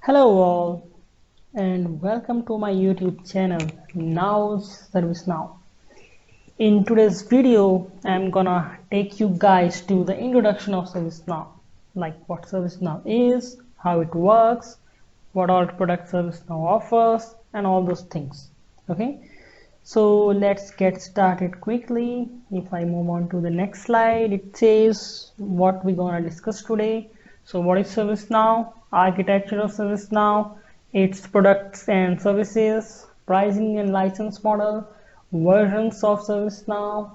Hello all and welcome to my YouTube channel Now's ServiceNow. In today's video, I'm gonna take you guys to the introduction of ServiceNow, like what ServiceNow is, how it works, what all products ServiceNow offers, and all those things. Okay, so let's get started quickly. If I move on to the next slide, it says what we're gonna discuss today. So what is ServiceNow? Architecture of ServiceNow, its products and services, pricing and license model, versions of ServiceNow,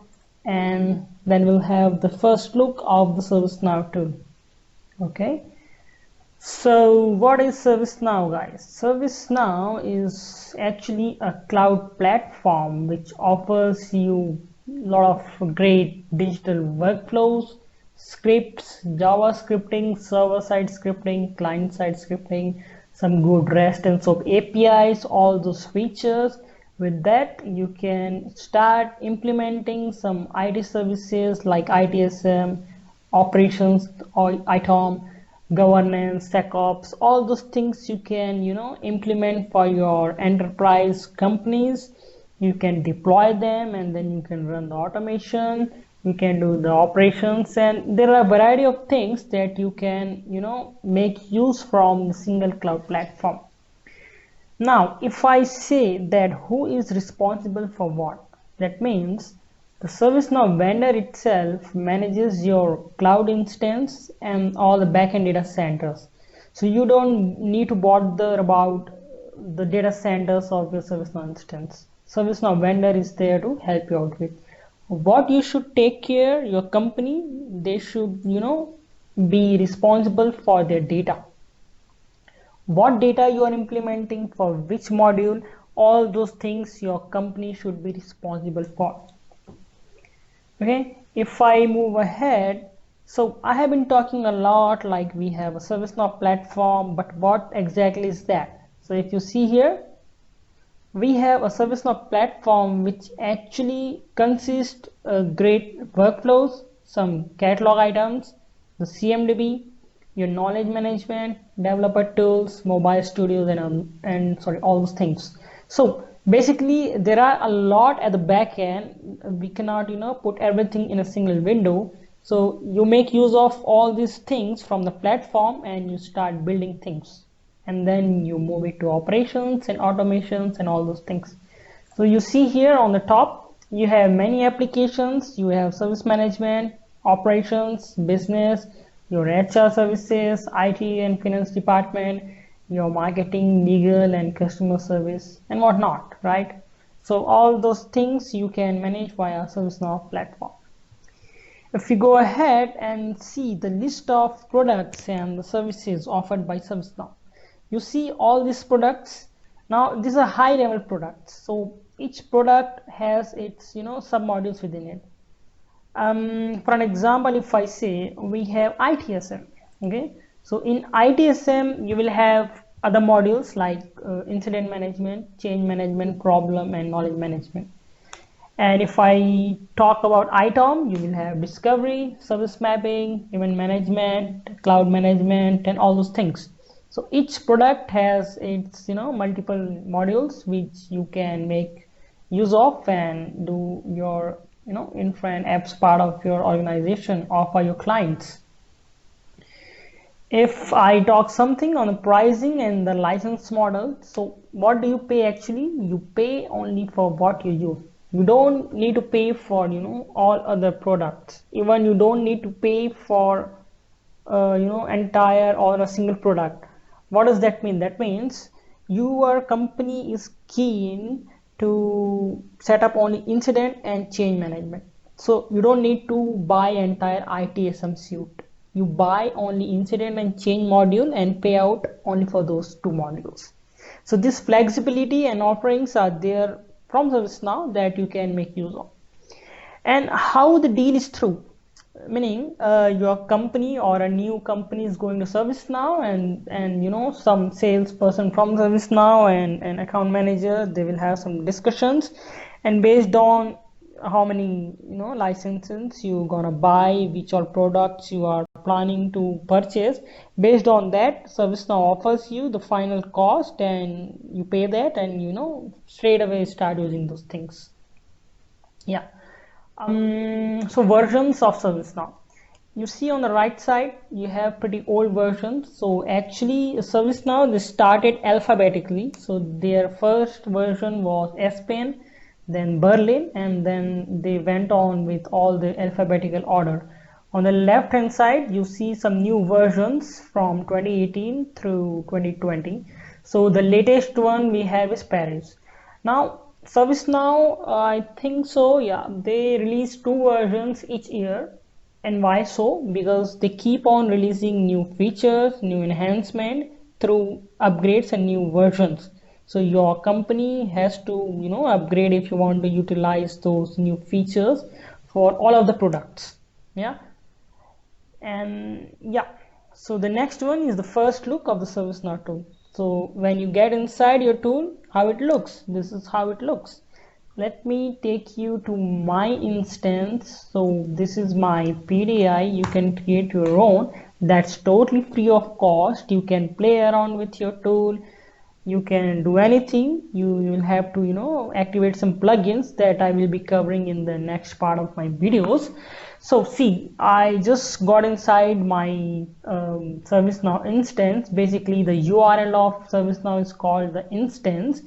and then we'll have the first look of the ServiceNow tool. Okay. So what is ServiceNow, guys? ServiceNow is actually a cloud platform which offers you a lot of great digital workflows, scripts, Java scripting, server-side scripting, client-side scripting, some good REST and SOAP APIs, all those features. With that, you can start implementing some IT services like ITSM, operations, or ITOM, governance, SecOps, all those things you can implement for your enterprise companies. You can deploy them and then you can run the automation, you can do the operations, and there are a variety of things that you can make use from the single cloud platform. Now, if I say that who is responsible for what, that means the ServiceNow vendor itself manages your cloud instance and all the backend data centers. So you don't need to bother about the data centers of your ServiceNow instance. ServiceNow vendor is there to help you out with what you should take care. Your company, they should be responsible for their data, what data you are implementing for which module, all those things your company should be responsible for. Okay, if I move ahead, so I have been talking a lot like we have a ServiceNow platform, but what exactly is that? So if you see here, we have a ServiceNow platform which actually consists great workflows, some catalog items, the CMDB, your knowledge management, developer tools, mobile studios, and sorry, all those things. So basically, there are a lot at the back end. We cannot put everything in a single window. So you make use of all these things from the platform and you start building things, and then you move it to operations and automations and all those things. So you see here on the top, you have many applications. You have service management, operations, business, your HR services, IT and finance department, your marketing, legal and customer service, and whatnot, right? So all those things you can manage via ServiceNow platform. If we go ahead and see the list of products and the services offered by ServiceNow, you see all these products. Now these are high level products, so each product has its sub modules within it. For an example, if I say we have ITSM, okay, so in ITSM you will have other modules like incident management, change management, problem and knowledge management. And if I talk about ITOM, you will have discovery, service mapping, event management, cloud management, and all those things. So each product has its multiple modules which you can make use of and do your infra and apps part of your organization or for your clients. If I talk something on the pricing and the license model, so what do you pay actually? You pay only for what you use. You don't need to pay for all other products. Even you don't need to pay for entire or a single product. What does that mean? That means your company is keen to set up only incident and change management. So you don't need to buy entire ITSM suite. You buy only incident and change module and pay out only for those two modules. So this flexibility and offerings are there from ServiceNow that you can make use of. And how the deal is through, meaning your company or a new company is going to ServiceNow, and some salesperson from ServiceNow and account manager, they will have some discussions, and based on how many licenses you gonna buy, which all products you are planning to purchase. Based on that, ServiceNow offers you the final cost, and you pay that, and straight away start using those things. Yeah. So versions of ServiceNow. You see on the right side, you have pretty old versions. So actually, ServiceNow, they started alphabetically. So their first version was Aspen, then Berlin, and then they went on with all the alphabetical order. On the left hand side, you see some new versions from 2018 through 2020. So the latest one we have is Paris. Now, ServiceNow, I think so, yeah, they release two versions each year. And why so? Because they keep on releasing new features, new enhancement through upgrades and new versions. So your company has to, upgrade if you want to utilize those new features for all of the products. Yeah. And yeah, so the next one is the first look of the ServiceNow tool. So when you get inside your tool, how it looks, this is how it looks. Let me take you to my instance. So this is my PDI. You can create your own. That's totally free of cost. You can play around with your tool. You can do anything. You will have to activate some plugins that I will be covering in the next part of my videos. So see, I just got inside my ServiceNow instance. Basically, the URL of ServiceNow is called the instance,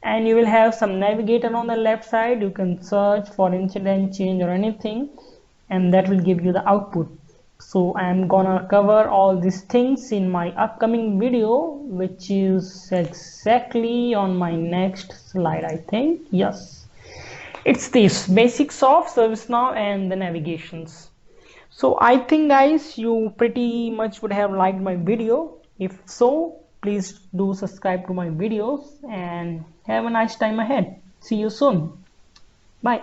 and you will have some navigator on the left side. You can search for incident change or anything, and that will give you the output. So I am gonna cover all these things in my upcoming video, which is exactly on my next slide, I think. Yes, it's this basics of ServiceNow and the navigations. So I think guys, you pretty much would have liked my video. If so, please do subscribe to my videos and have a nice time ahead. See you soon. Bye.